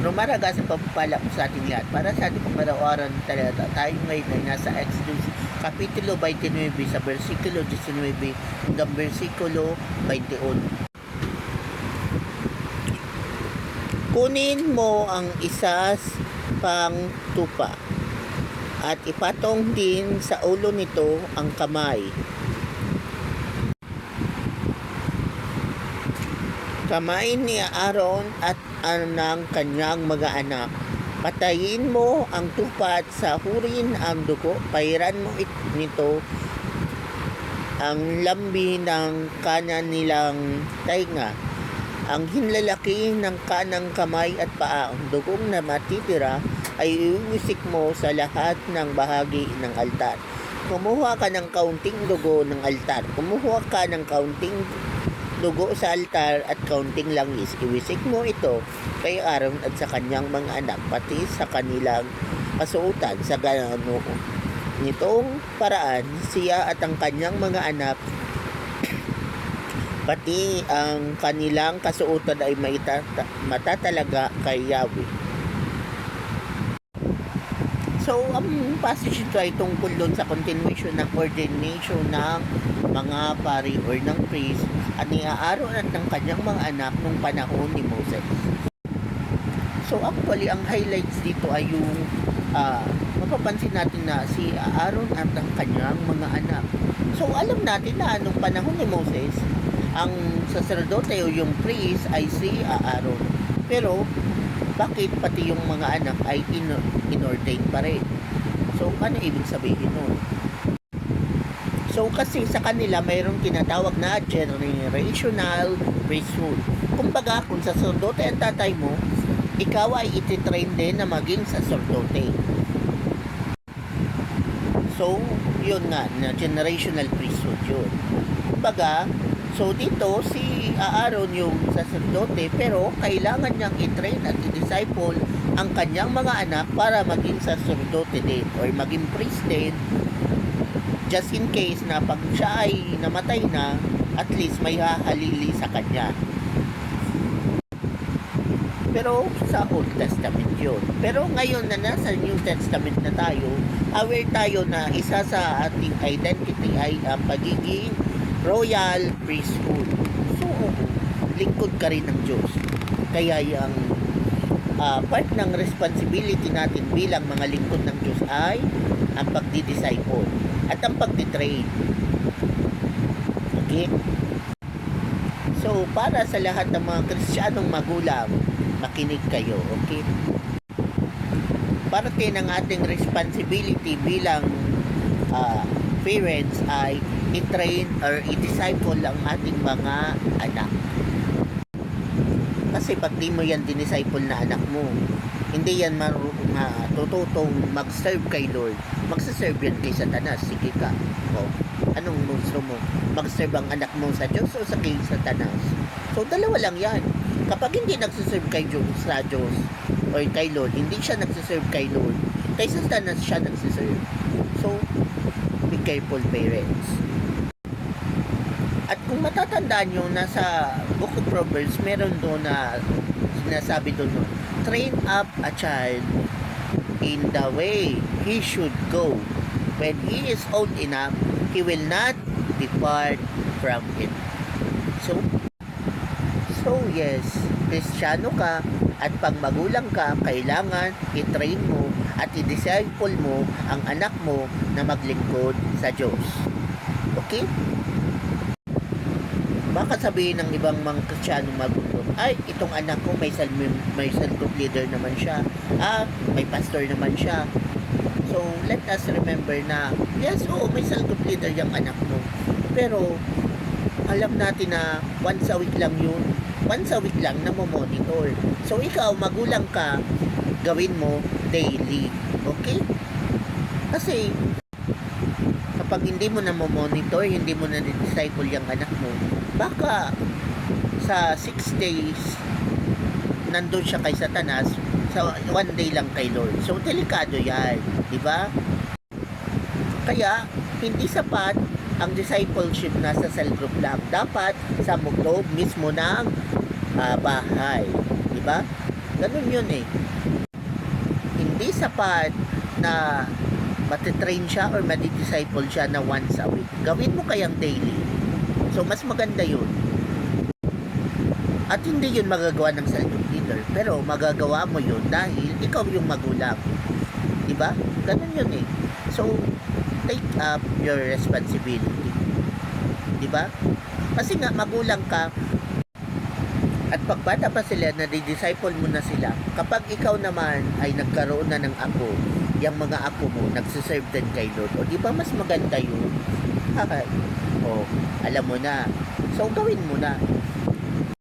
Rumaraga sa pagpapala ko sa ating lahat. Para sa ating pangaraw-araw ng talata, tayo ngayon ay nasa Exodus Kapitulo 29 sa versikulo 19 hanggang versikulo 21. Kunin mo ang isa pang tupa at ipatong din sa ulo nito ang kamay. Kamay ni Aaron at ng kanyang mga anak. Patayin mo ang tupa at sahurin ang dugo. Pairan mo nito ang lambi ng kanan nilang tainga, ang hinlalaki ng kanang kamay at paa. Ang dugong na matitira ay iwiwisik mo sa lahat ng bahagi ng altar. Kumuha ka ng kaunting dugo ng altar. Kumuha ka ng kaunting dugo sa altar at kaunting langis. Iwisik mo ito kay Aaron at sa kanyang mga anak, pati sa kanilang kasuotan. Sa ganano nitong paraan, siya at ang kanyang mga anak, pati ang kanilang kasuotan ay matatalaga kay Yahweh. So, ang passage ito ay tungkol doon sa continuation ng ordination ng mga pari or ng priest at ni Aaron at ng kanyang mga anak nung panahon ni Moses. So, actually, ang highlights dito ay yung mapapansin natin na si Aaron at ang kanyang mga anak. So, alam natin na nung panahon ni Moses, ang sacerdote o yung priest ay si Aaron. Pero, bakit pati yung mga anak ay inordain pa rin? So, ano ibig sabihin nun? So, kasi sa kanila mayroong tinatawag na generational priesthood. Kumbaga, kung sacerdote ang tatay mo, ikaw ay ititrain din na maging sacerdote. So, yun nga, na generational priesthood yun. Kumbaga, so dito si Aaron yung sacerdote, pero kailangan niyang i-train at i-disciple ang kanyang mga anak para maging sacerdote din or maging priest din, just in case na pag siya ay namatay na, at least may hahalili sa kanya. Pero sa Old Testament yun. Pero ngayon na nasa New Testament na tayo, aware tayo na isa sa ating identity ay ang pagiging royal priesthood. So, lingkod ka rin ng Diyos. Kaya yung part ng responsibility natin bilang mga lingkod ng Diyos ay ang pagdi-disciple at ang pagdi-train. Okay? So, para sa lahat ng mga Kristiyanong magulang, makinig kayo. Okay? Parte ng ating responsibility bilang parents ay i-train or i-disciple ang ating mga anak. Kasi pag di mo yan dinisciple na anak mo, hindi yan matututong mag-serve kay Lord. Magsaserve yan kay Satanas. Sige ka. O, anong gusto mo? Mag-serve ang anak mo sa Diyos o sa kay Satanas? So, dalawa lang yan. Kapag hindi nagsaserve kay Diyos, sa Diyos o kay Lord, hindi siya nagsaserve kay Lord, kay Satanas siya nagsaserve. So, be careful, parents. At kung matatandaan nyo, nasa Book of Proverbs, meron doon na sinasabi doon, train up a child in the way he should go. When he is old enough, he will not depart from it. So yes, Kristiyano ka at pag magulang ka, kailangan i-train mo at i-disciple mo ang anak mo na maglingkod sa Diyos. Okay? Baka sabihin ng ibang mga Kristiyano magulang, ay, itong anak ko may cell group leader naman siya. May pastor naman siya. So, let us remember na, yes, may cell group leader yung anak mo. Pero, alam natin na once a week lang yun. Once a week lang na mo-monitor. So, ikaw, magulang ka, gawin mo daily. Okay? Kasi, kapag hindi mo na mo-monitor, hindi mo na disciple yung anak mo, baka sa 6 days, nandun siya kay Satanas, sa 1 day lang kay Lord. So, delikado yan. Diba? Kaya, hindi sapat ang discipleship nasa cell group lang. Dapat sa loob mismo ng bahay. Diba? Ganun yun eh. Hindi sapat na matitrain siya or madidisciple siya na once a week. Gawin mo kayang daily. So, mas maganda yun. At hindi yun magagawa ng cell-group leader. Pero magagawa mo yun dahil ikaw yung magulang. Diba? Ganun yun eh. So, take up your responsibility. Diba? Kasi nga, magulang ka, at pagbata pa sila, na-disciple mo na sila. Kapag ikaw naman ay nagkaroon na ng apo, yung mga apo mo, nagsiserve din kay Lord. O di ba mas maganda yun? O, alam mo na. So, gawin mo na.